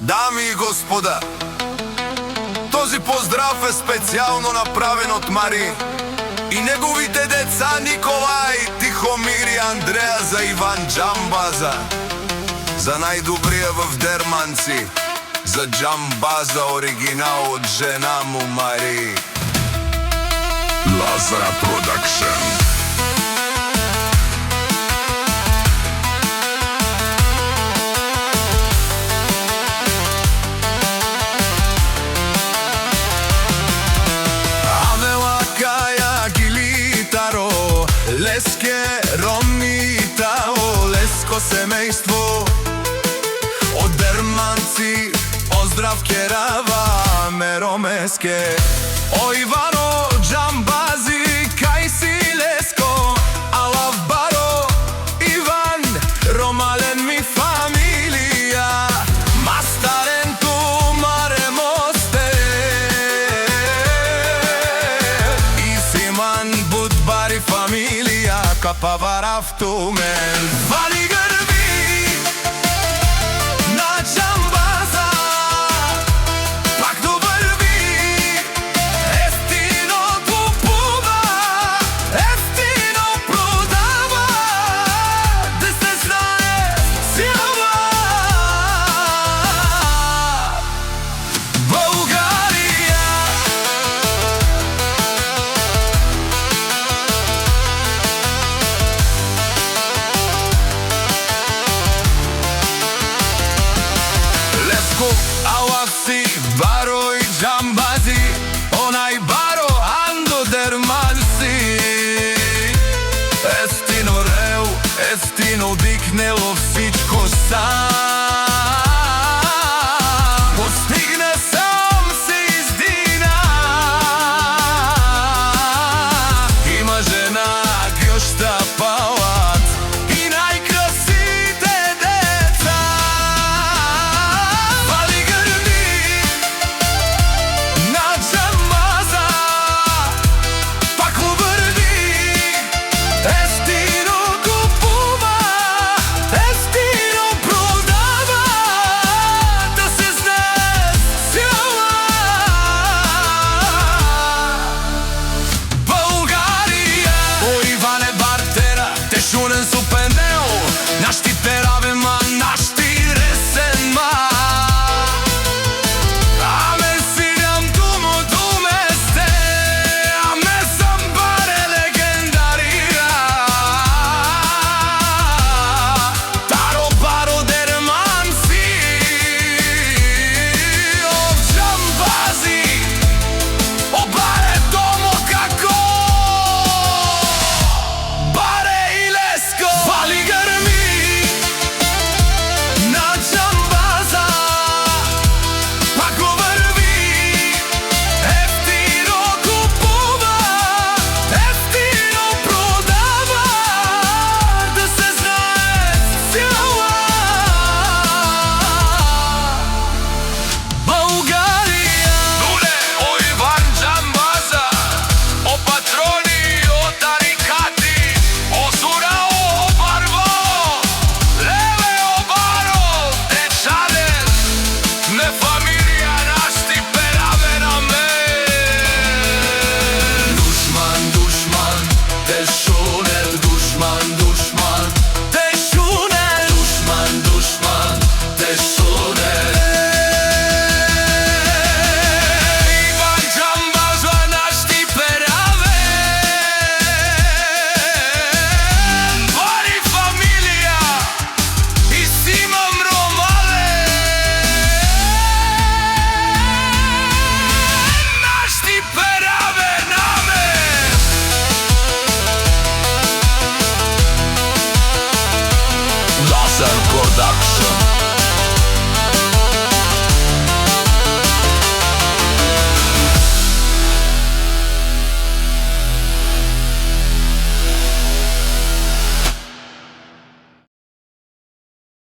Дами и господа, този поздрав е специјално направен од Мари и неговите деца Николај, Тихомир и Андреа за Иван Джамбаза, за најдобрија в Дерманци, за Джамбаза оригинал од жена му Мари. Лазара Продакшн. Леске Ромитао, леско семејство од Дерманци, поздрав керава меромеске. О Ивано Джамбази, кај си леско, алав баро Иван, ромален ми фамилија, мастарен ту маре мосте, Исиман Будбари фамилија, капаварафту мен.